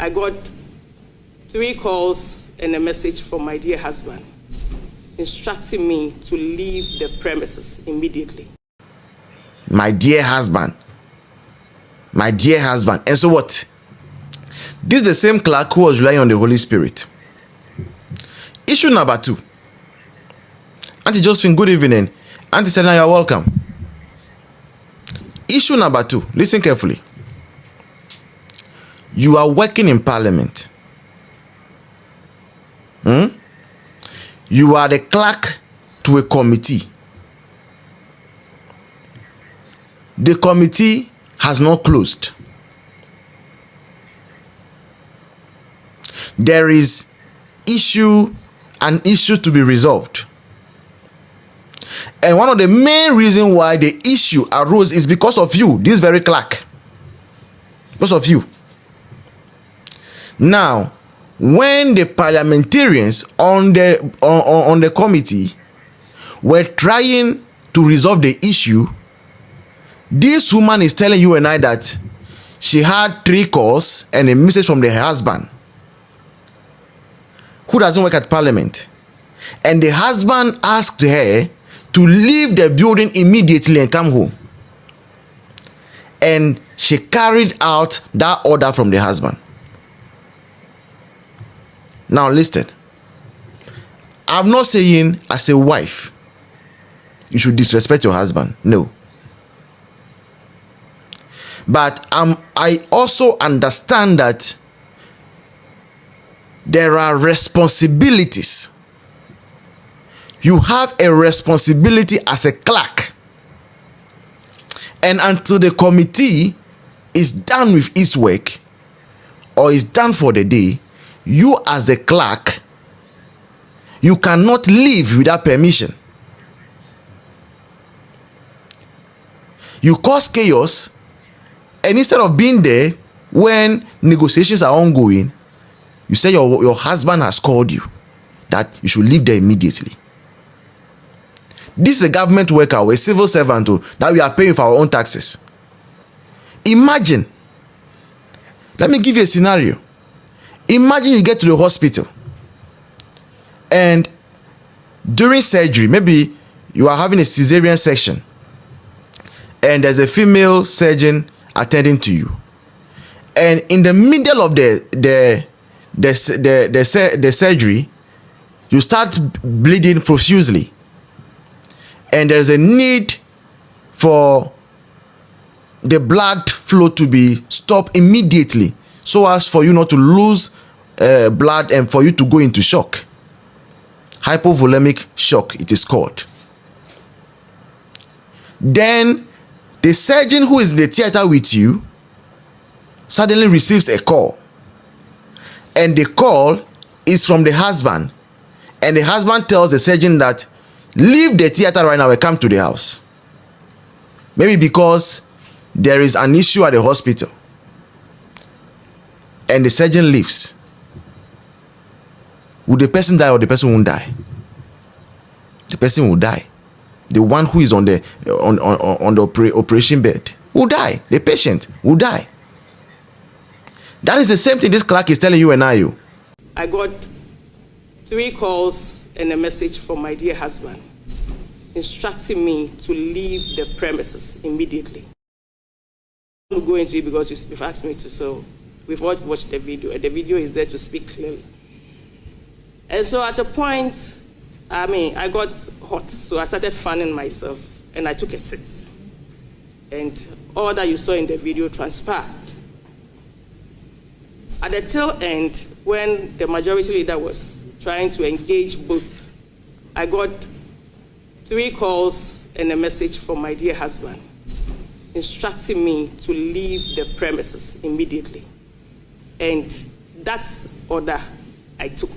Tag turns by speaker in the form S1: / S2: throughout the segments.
S1: I got 3 calls and a message from my dear husband instructing me to leave the premises immediately.
S2: My dear husband. My dear husband. And so what? This is the same clerk who was relying on the Holy Spirit. Issue number 2. Auntie Josephine, good evening. Auntie Selena, you're welcome. Issue number 2. Listen carefully. You are working in Parliament. You are the clerk to a committee. The committee has not closed. There is an issue to be resolved. And one of the main reasons why the issue arose is because of you, this very clerk. Because of you. Now, when the parliamentarians on the committee were trying to resolve the issue, this woman is telling you and I that she had 3 calls and a message from the husband who doesn't work at Parliament. And the husband asked her to leave the building immediately and come home. And she carried out that order from the husband. Now listen, I'm not saying as a wife you should disrespect your husband. No. But I also understand that there are responsibilities. You have a responsibility as a clerk. And until the committee is done with its work or is done for the day, you as the clerk, you cannot leave without permission. You cause chaos, and instead of being there when negotiations are ongoing, you say your husband has called you that you should leave there immediately. This is a government worker or a civil servant that we are paying for our own taxes. Imagine, let me give you a scenario. Imagine you get to the hospital and during surgery, maybe you are having a cesarean section and there's a female surgeon attending to you. And in the middle of the surgery, you start bleeding profusely. And there's a need for the blood flow to be stopped immediately so as for you not to lose blood and for you to go into shock. Hypovolemic shock, it is called. Then the surgeon who is in the theater with you suddenly receives a call. And the call is from the husband. And the husband tells the surgeon that leave the theater right now and come to the house. Maybe because there is an issue at the hospital. And the surgeon leaves. Would the person die or the person won't die? The person will die. The one who is on the operation bed will die. The patient will die. That is the same thing this clerk is telling you and I.
S1: I got 3 calls and a message from my dear husband instructing me to leave the premises immediately. I won't go into it because you've asked me to, so we've watched the video, and the video is there to speak clearly. And so at a point, I got hot, so I started fanning myself, and I took a seat. And all that you saw in the video transpired. At the tail end, when the majority leader was trying to engage both, I got 3 calls and a message from my dear husband instructing me to leave the premises immediately. And that's order I took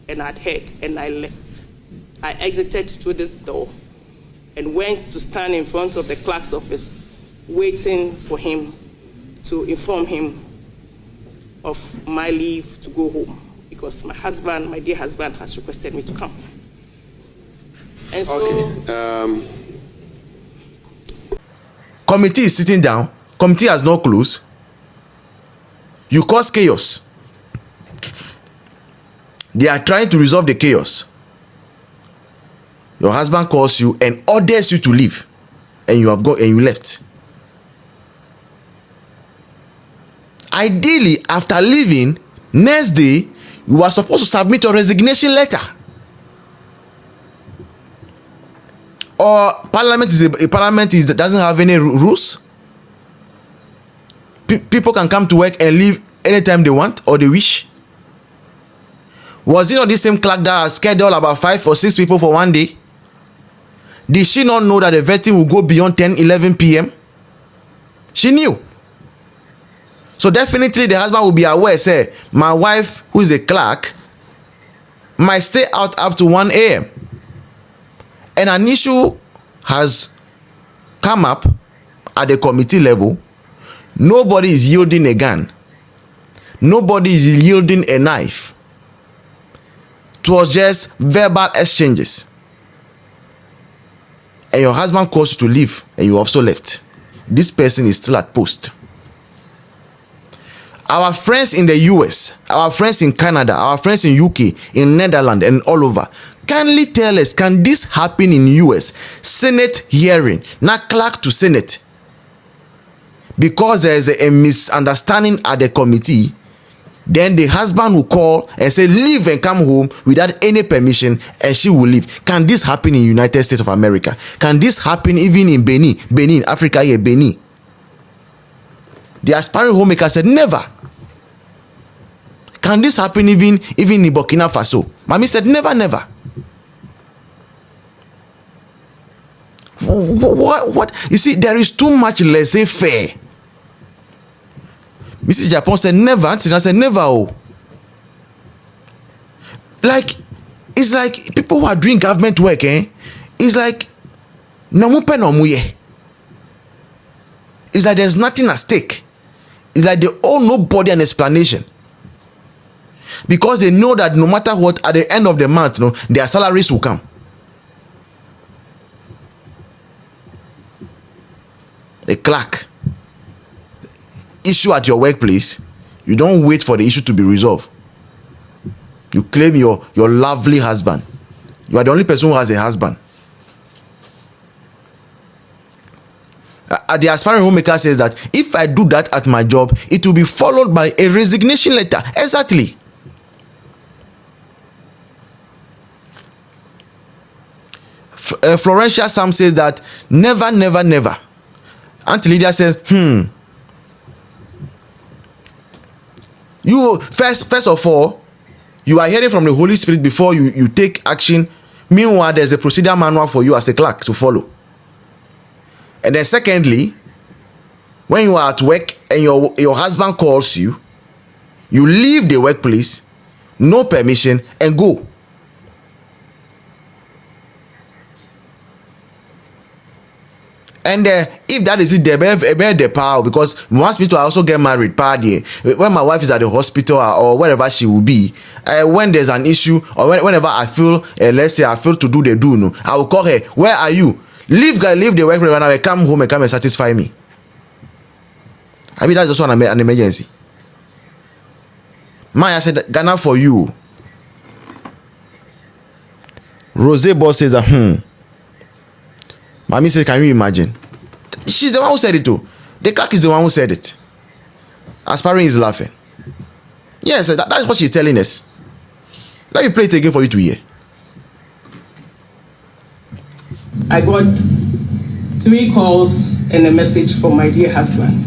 S1: and I'd heard and I left. I exited through this door and went to stand in front of the clerk's office waiting for him to inform him of my leave to go home because my husband, my dear husband, has requested me to come. And so...
S3: Okay.
S2: Committee is sitting down. Committee has not closed. You cause chaos. They are trying to resolve the chaos. Your husband calls you and orders you to leave, and you have gone and you left. Ideally, after leaving, next day you are supposed to submit your resignation letter. Or parliament is a parliament that doesn't have any rules. People can come to work and leave anytime they want or they wish. Was it not the same clerk that scheduled about 5 or 6 people for one day? Did she not know that the vetting will go beyond 10-11 p.m.? She knew. So definitely the husband will be aware, say, my wife, who is a clerk, might stay out up to 1 a.m. And an issue has come up at the committee level. Nobody is yielding a gun. Nobody is yielding a knife. It was just verbal exchanges. And your husband calls you to leave, and you also left. This person is still at post. Our friends in the US, our friends in Canada, our friends in UK, in Netherlands, and all over, kindly tell us, can this happen in US? Senate hearing, not clerk to Senate. Because there is a misunderstanding at the committee, then the husband will call and say, leave and come home without any permission, and she will leave. Can this happen in United States of America? Can this happen even in Benin, Africa, here, Benin? The aspiring homemaker said, never. Can this happen even in Burkina Faso? Mommy said, never, never. What? You see, there is too much laissez-faire. Mrs. Japan said, never. I said, never. Oh. Like, it's like people who are doing government work, it's like, it's like there's nothing at stake. It's like they all nobody an explanation. Because they know that no matter what, at the end of the month, their salaries will come. A clerk. Issue at your workplace, you don't wait for the issue to be resolved. You claim your lovely husband. You are the only person who has a husband. The aspiring homemaker says that if I do that at my job, it will be followed by a resignation letter. Exactly. Florentia Sam says that never, never, never. Auntie Lydia says, You first of all, you are hearing from the Holy Spirit before you take action. Meanwhile, there's a procedure manual for you as a clerk to follow. And then secondly, when you are at work and your husband calls you, you leave the workplace, no permission, and go. And if that is it, they bear the power, because once people also get married, party. When my wife is at the hospital or wherever she will be, when there's an issue or whenever I feel, let's say I feel to do the do, I will call her. Where are you? Leave the workplace and I will come home and come and satisfy me. I mean, that's also an emergency. Maya said, Ghana for you. Rose Boss says that, Mommy says, can you imagine? She's the one who said it too. The clerk is the one who said it. Aspiring is laughing. Yes, that is what she's telling us. Let me play it again for you to hear.
S1: I got 3 calls and a message from my dear husband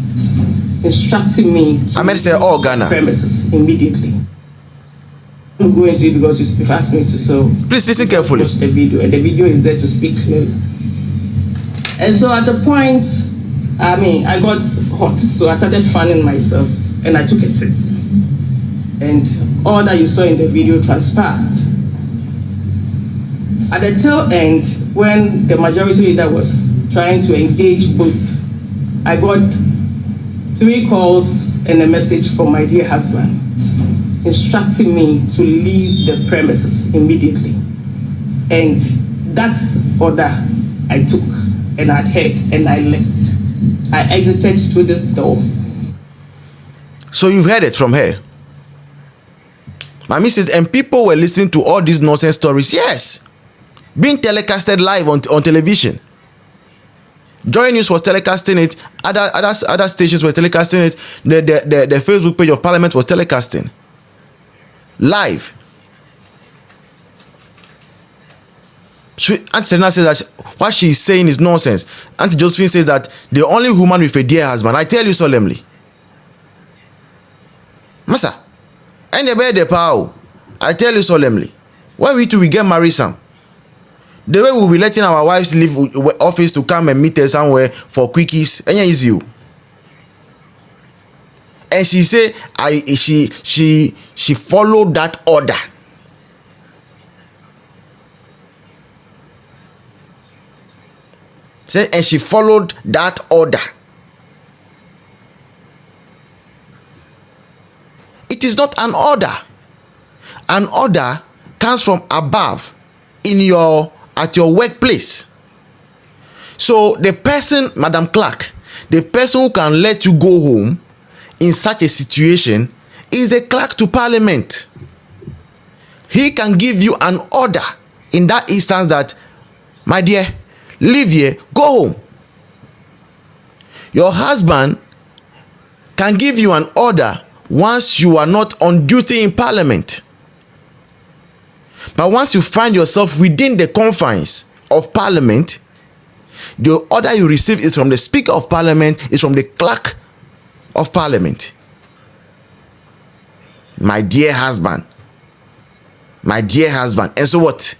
S1: instructing me to
S2: say, oh, Ghana.
S1: Premises immediately. I'm going to it because you've asked me to, so
S2: please listen carefully.
S1: Watch the video, and the video is there to speak clearly. And so at a point, I got hot, so I started fanning myself, and I took a seat. And all that you saw in the video transpired. At the tail end, when the majority leader was trying to engage both, I got 3 calls and a message from my dear husband instructing me to leave the premises immediately. And that's order I took, and I heard, and I left. I exited through this door.
S2: So you've heard it from her. Mami says, and people were listening to all these nonsense stories. Yes. Being telecasted live on television. Joy News was telecasting it. Other stations were telecasting it. The Facebook page of Parliament was telecasting live. Auntie Serena says that what she's saying is nonsense. Auntie Josephine says that the only woman with a dear husband. I tell you solemnly, Massa, and the power. I tell you solemnly, when we two we get married, some. The way we'll be letting our wives leave office to come and meet us somewhere for quickies, and is you. And she say, she followed that order. Say, and she followed that order. It is not an order. An order comes from above at your workplace. So the person, Madam Clerk, the person who can let you go home in such a situation is a clerk to Parliament. He can give you an order in that instance that, my dear, leave here, go home. Your husband can give you an order once you are not on duty in Parliament. But once you find yourself within the confines of Parliament, the order you receive is from the Speaker of Parliament, is from the Clerk of Parliament. My dear husband. My dear husband. And so what?